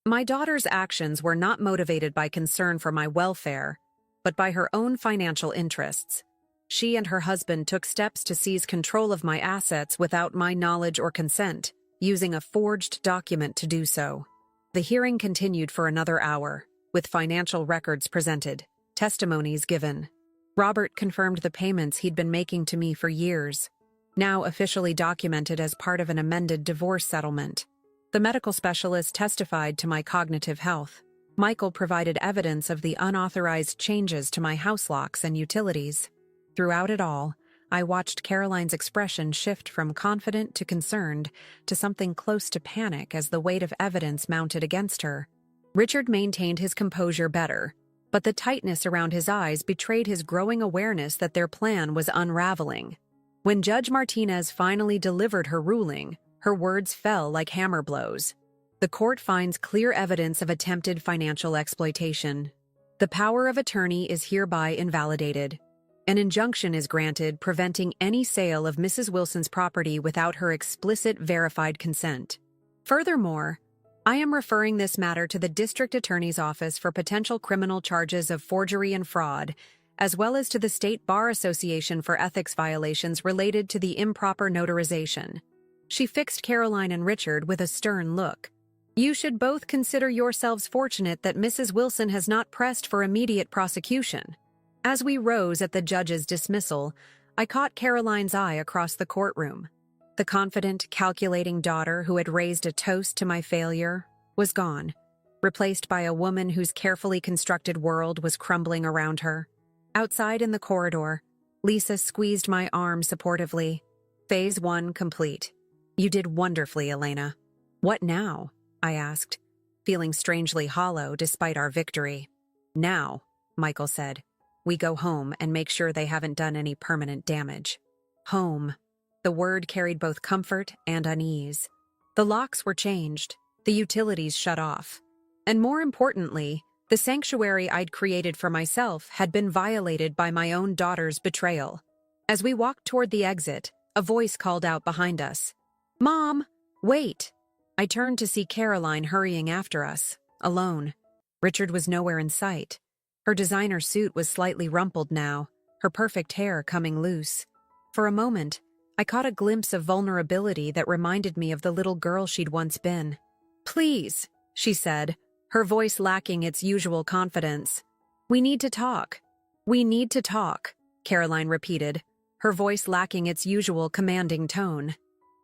My daughter's actions were not motivated by concern for my welfare, but by her own financial interests. She and her husband took steps to seize control of my assets without my knowledge or consent, using a forged document to do so. The hearing continued for another hour, with financial records presented, testimonies given. Robert confirmed the payments he'd been making to me for years, now officially documented as part of an amended divorce settlement. The medical specialist testified to my cognitive health. Michael provided evidence of the unauthorized changes to my house locks and utilities. Throughout it all, I watched Caroline's expression shift from confident to concerned to something close to panic as the weight of evidence mounted against her. Richard maintained his composure better, but the tightness around his eyes betrayed his growing awareness that their plan was unraveling. When Judge Martinez finally delivered her ruling, her words fell like hammer blows. The court finds clear evidence of attempted financial exploitation. The power of attorney is hereby invalidated. An injunction is granted preventing any sale of Mrs. Wilson's property without her explicit verified consent. Furthermore, I am referring this matter to the District Attorney's Office for potential criminal charges of forgery and fraud, as well as to the State Bar Association for ethics violations related to the improper notarization. She fixed Caroline and Richard with a stern look. You should both consider yourselves fortunate that Mrs. Wilson has not pressed for immediate prosecution. As we rose at the judge's dismissal, I caught Caroline's eye across the courtroom. The confident, calculating daughter who had raised a toast to my failure was gone, replaced by a woman whose carefully constructed world was crumbling around her. Outside in the corridor, Lisa squeezed my arm supportively. Phase 1 complete. You did wonderfully, Elena. What now? I asked, feeling strangely hollow despite our victory. Now, Michael said, we go home and make sure they haven't done any permanent damage. Home. The word carried both comfort and unease. The locks were changed, the utilities shut off, and more importantly, the sanctuary I'd created for myself had been violated by my own daughter's betrayal. As we walked toward the exit, a voice called out behind us. Mom, wait! I turned to see Caroline hurrying after us, alone. Richard was nowhere in sight. Her designer suit was slightly rumpled now, her perfect hair coming loose. For a moment, I caught a glimpse of vulnerability that reminded me of the little girl she'd once been. Please, she said, her voice lacking its usual confidence. We need to talk. We need to talk, Caroline repeated, her voice lacking its usual commanding tone.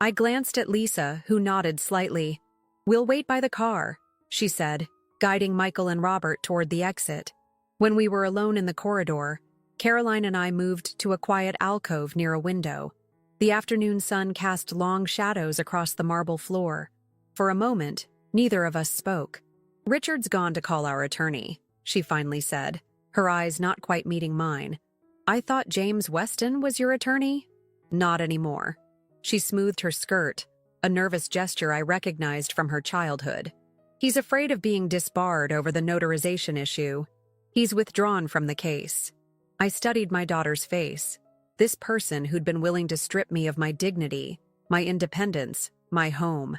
I glanced at Lisa, who nodded slightly. We'll wait by the car, she said, guiding Michael and Robert toward the exit. When we were alone in the corridor, Caroline and I moved to a quiet alcove near a window. The afternoon sun cast long shadows across the marble floor. For a moment, neither of us spoke. Richard's gone to call our attorney, she finally said, her eyes not quite meeting mine. I thought James Weston was your attorney? Not anymore. She smoothed her skirt, a nervous gesture I recognized from her childhood. He's afraid of being disbarred over the notarization issue. He's withdrawn from the case. I studied my daughter's face. This person who'd been willing to strip me of my dignity, my independence, my home.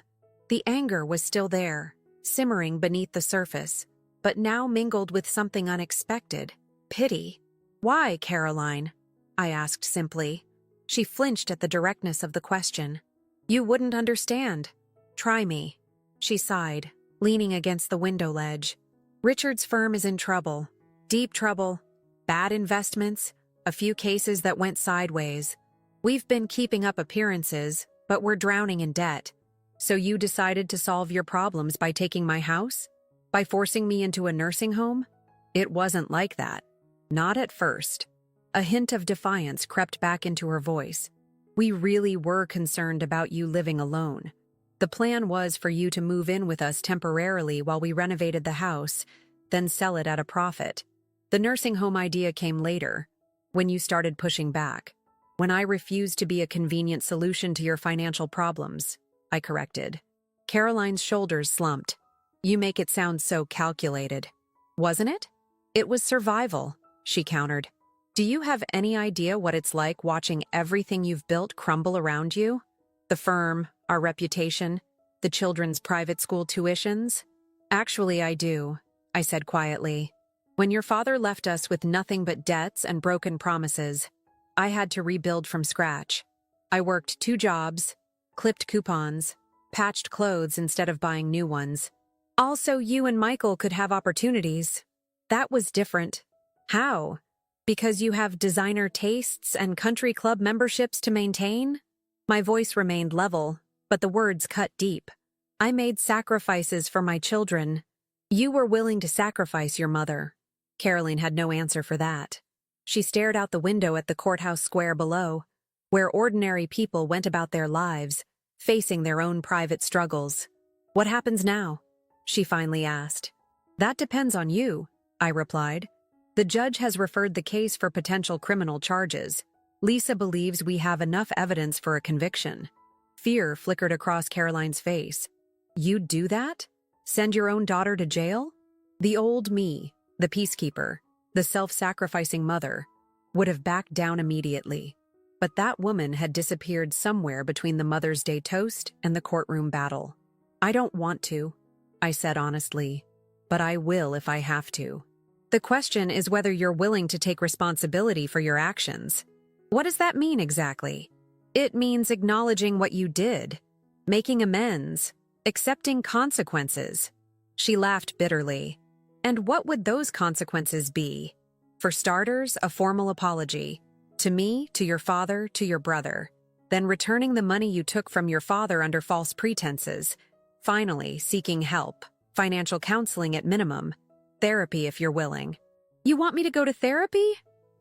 The anger was still there, simmering beneath the surface, but now mingled with something unexpected. Pity. Why, Caroline? I asked simply. She flinched at the directness of the question. You wouldn't understand. Try me. She sighed, leaning against the window ledge. Richard's firm is in trouble. Deep trouble. Bad investments. A few cases that went sideways. We've been keeping up appearances, but we're drowning in debt. So you decided to solve your problems by taking my house? By forcing me into a nursing home? It wasn't like that. Not at first. A hint of defiance crept back into her voice. We really were concerned about you living alone. The plan was for you to move in with us temporarily while we renovated the house, then sell it at a profit. The nursing home idea came later, when you started pushing back. When I refused to be a convenient solution to your financial problems, I corrected. Caroline's shoulders slumped. You make it sound so calculated. Wasn't it? It was survival, she countered. Do you have any idea what it's like watching everything you've built crumble around you? The firm, our reputation, the children's private school tuitions? Actually, I do, I said quietly. When your father left us with nothing but debts and broken promises, I had to rebuild from scratch. I worked 2 jobs, clipped coupons, patched clothes instead of buying new ones. Also, you and Michael could have opportunities. That was different. How? Because you have designer tastes and country club memberships to maintain? My voice remained level, but the words cut deep. I made sacrifices for my children. You were willing to sacrifice your mother. Caroline had no answer for that. She stared out the window at the courthouse square below, where ordinary people went about their lives, facing their own private struggles. What happens now? She finally asked. That depends on you, I replied. The judge has referred the case for potential criminal charges. Lisa believes we have enough evidence for a conviction. Fear flickered across Caroline's face. You'd do that? Send your own daughter to jail? The old me, the peacekeeper, the self-sacrificing mother, would have backed down immediately. But that woman had disappeared somewhere between the Mother's Day toast and the courtroom battle. I don't want to, I said honestly, but I will if I have to. The question is whether you're willing to take responsibility for your actions. What does that mean exactly? It means acknowledging what you did, making amends, accepting consequences. She laughed bitterly. And what would those consequences be? For starters, a formal apology. To me, to your father, to your brother. Then returning the money you took from your father under false pretenses. Finally, seeking help. Financial counseling at minimum. Therapy if you're willing. You want me to go to therapy?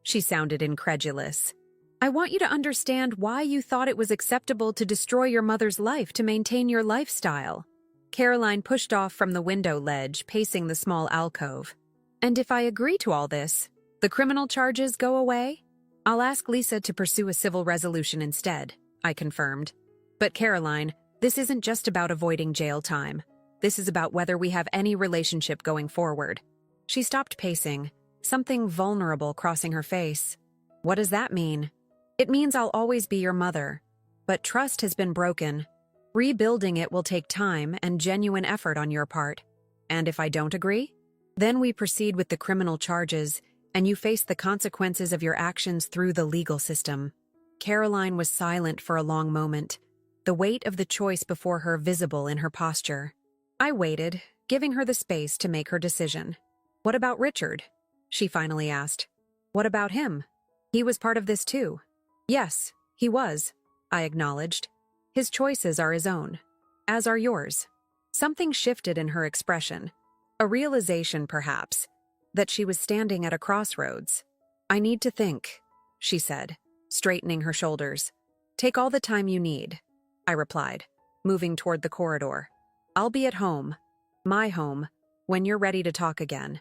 She sounded incredulous. I want you to understand why you thought it was acceptable to destroy your mother's life to maintain your lifestyle. Caroline pushed off from the window ledge, pacing the small alcove. And if I agree to all this, the criminal charges go away? I'll ask Lisa to pursue a civil resolution instead, I confirmed. But Caroline, this isn't just about avoiding jail time. This is about whether we have any relationship going forward. She stopped pacing, something vulnerable crossing her face. What does that mean? It means I'll always be your mother. But trust has been broken. Rebuilding it will take time and genuine effort on your part. And if I don't agree? Then we proceed with the criminal charges, and you face the consequences of your actions through the legal system. Caroline was silent for a long moment, the weight of the choice before her visible in her posture. I waited, giving her the space to make her decision. What about Richard? She finally asked. What about him? He was part of this too. Yes, he was, I acknowledged. His choices are his own, as are yours. Something shifted in her expression. A realization, perhaps, that she was standing at a crossroads. I need to think, she said, straightening her shoulders. Take all the time you need, I replied, moving toward the corridor. I'll be at home, my home, when you're ready to talk again.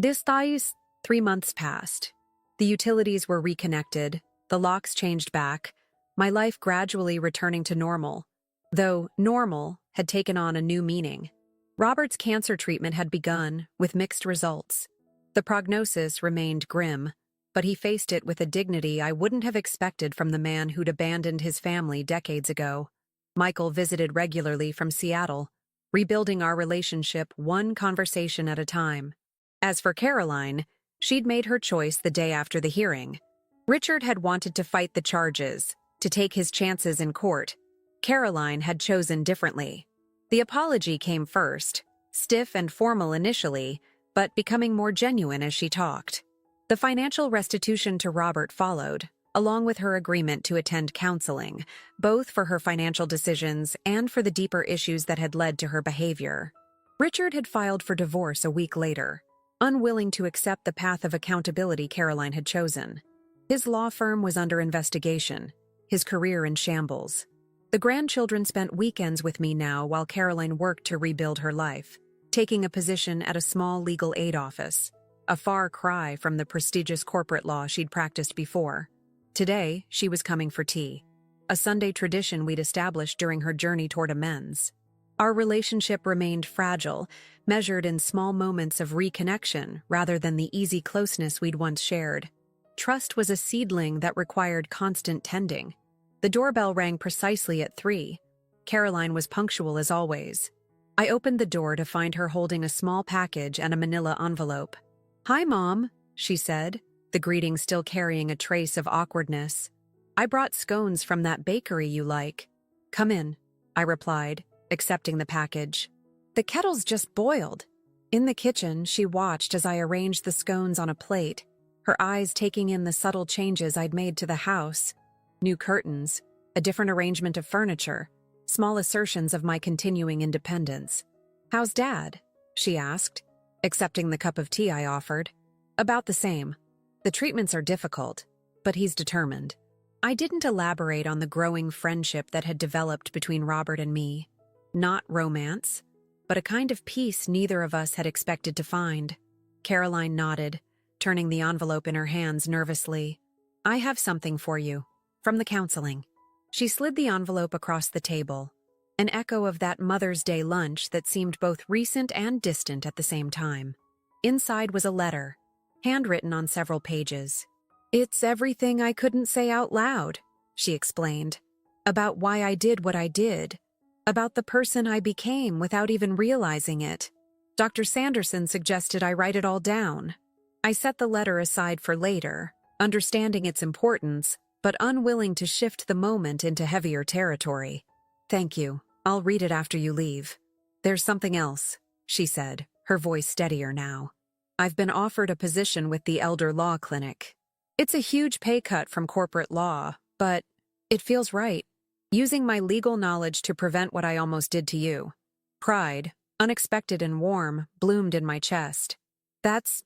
This ties. 3 months passed. The utilities were reconnected, the locks changed back, my life gradually returning to normal, though normal had taken on a new meaning. Robert's cancer treatment had begun, with mixed results. The prognosis remained grim, but he faced it with a dignity I wouldn't have expected from the man who'd abandoned his family decades ago. Michael visited regularly from Seattle, rebuilding our relationship one conversation at a time. As for Caroline, she'd made her choice the day after the hearing. Richard had wanted to fight the charges, to take his chances in court. Caroline had chosen differently. The apology came first, stiff and formal initially, but becoming more genuine as she talked. The financial restitution to Robert followed, along with her agreement to attend counseling, both for her financial decisions and for the deeper issues that had led to her behavior. Richard had filed for divorce a week later, unwilling to accept the path of accountability Caroline had chosen. His law firm was under investigation, his career in shambles. The grandchildren spent weekends with me now while Caroline worked to rebuild her life, taking a position at a small legal aid office, a far cry from the prestigious corporate law she'd practiced before. Today, she was coming for tea, a Sunday tradition we'd established during her journey toward amends. Our relationship remained fragile, measured in small moments of reconnection rather than the easy closeness we'd once shared. Trust was a seedling that required constant tending. The doorbell rang precisely at 3. Caroline was punctual as always. I opened the door to find her holding a small package and a manila envelope. "Hi, Mom," she said, the greeting still carrying a trace of awkwardness. "I brought scones from that bakery you like." "Come in," I replied, accepting the package. "The kettle's just boiled." In the kitchen, she watched as I arranged the scones on a plate, her eyes taking in the subtle changes I'd made to the house. New curtains, a different arrangement of furniture, small assertions of my continuing independence. "How's Dad?" she asked, accepting the cup of tea I offered. "About the same. The treatments are difficult, but he's determined." I didn't elaborate on the growing friendship that had developed between Robert and me. Not romance, but a kind of peace neither of us had expected to find. Caroline nodded, turning the envelope in her hands nervously. "I have something for you. From the counseling." She slid the envelope across the table, an echo of that Mother's Day lunch that seemed both recent and distant at the same time. Inside was a letter, handwritten on several pages. "It's everything I couldn't say out loud," she explained. "About why I did what I did. About the person I became without even realizing it. Dr. Sanderson suggested I write it all down." I set the letter aside for later, understanding its importance, but unwilling to shift the moment into heavier territory. "Thank you. I'll read it after you leave." "There's something else," she said, her voice steadier now. "I've been offered a position with the Elder Law Clinic. It's a huge pay cut from corporate law, but it feels right. Using my legal knowledge to prevent what I almost did to you." Pride, unexpected and warm, bloomed in my chest. That's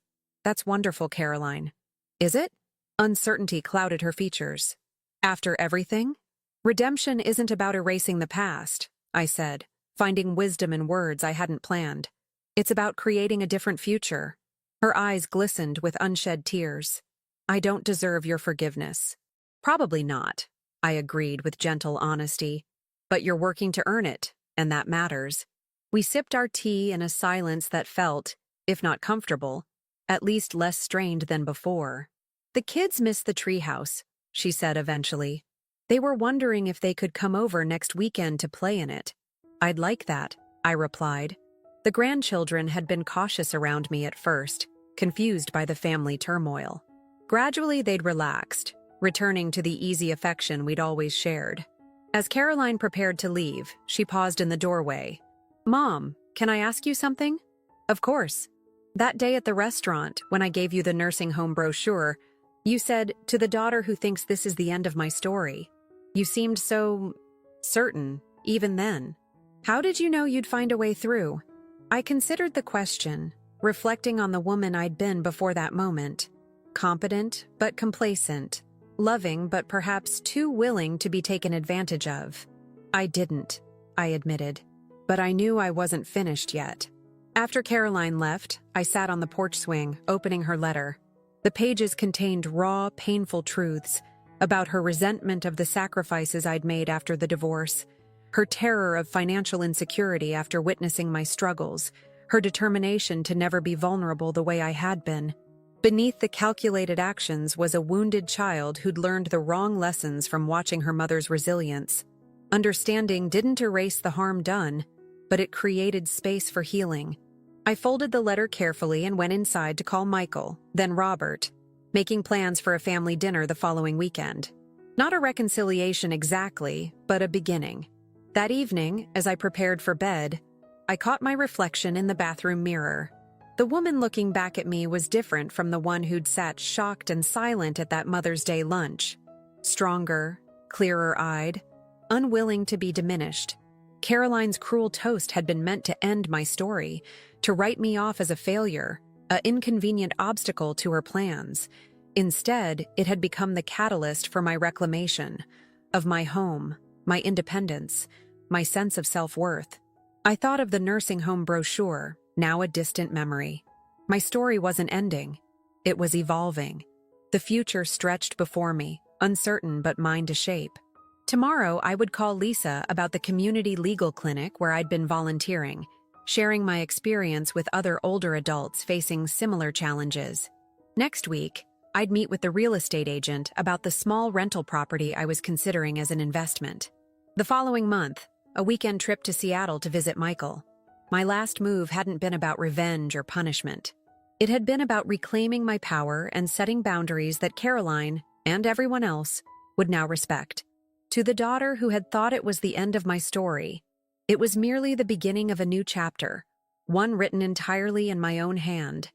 wonderful, Caroline." "Is it?" Uncertainty clouded her features. "After everything?" "Redemption isn't about erasing the past," I said, finding wisdom in words I hadn't planned. "It's about creating a different future." Her eyes glistened with unshed tears. "I don't deserve your forgiveness." "Probably not," I agreed with gentle honesty. "But you're working to earn it, and that matters." We sipped our tea in a silence that felt, if not comfortable, at least less strained than before. "The kids miss the treehouse," she said eventually. "They were wondering if they could come over next weekend to play in it." "I'd like that," I replied. The grandchildren had been cautious around me at first, confused by the family turmoil. Gradually they'd relaxed, returning to the easy affection we'd always shared. As Caroline prepared to leave, she paused in the doorway. "Mom, can I ask you something?" "Of course." "That day at the restaurant, when I gave you the nursing home brochure, you said, 'To the daughter who thinks this is the end of my story.' You seemed so certain, even then. How did you know you'd find a way through?" I considered the question, reflecting on the woman I'd been before that moment. Competent, but complacent. Loving, but perhaps too willing to be taken advantage of. "I didn't," I admitted. But I knew I wasn't finished yet. After Caroline left, I sat on the porch swing, opening her letter. The pages contained raw, painful truths about her resentment of the sacrifices I'd made after the divorce, her terror of financial insecurity after witnessing my struggles, her determination to never be vulnerable the way I had been. Beneath the calculated actions was a wounded child who'd learned the wrong lessons from watching her mother's resilience. Understanding didn't erase the harm done, but it created space for healing. I folded the letter carefully and went inside to call Michael, then Robert, making plans for a family dinner the following weekend. Not a reconciliation exactly, but a beginning. That evening, as I prepared for bed, I caught my reflection in the bathroom mirror. The woman looking back at me was different from the one who'd sat shocked and silent at that Mother's Day lunch. Stronger, clearer-eyed, unwilling to be diminished. Caroline's cruel toast had been meant to end my story, to write me off as a failure, an inconvenient obstacle to her plans. Instead, it had become the catalyst for my reclamation of my home, my independence, my sense of self-worth. I thought of the nursing home brochure, now a distant memory. My story wasn't ending. It was evolving. The future stretched before me, uncertain but mine to shape. Tomorrow, I would call Lisa about the community legal clinic where I'd been volunteering, sharing my experience with other older adults facing similar challenges. Next week, I'd meet with the real estate agent about the small rental property I was considering as an investment. The following month, a weekend trip to Seattle to visit Michael. My last move hadn't been about revenge or punishment. It had been about reclaiming my power and setting boundaries that Caroline, and everyone else, would now respect. To the daughter who had thought it was the end of my story, it was merely the beginning of a new chapter, one written entirely in my own hand.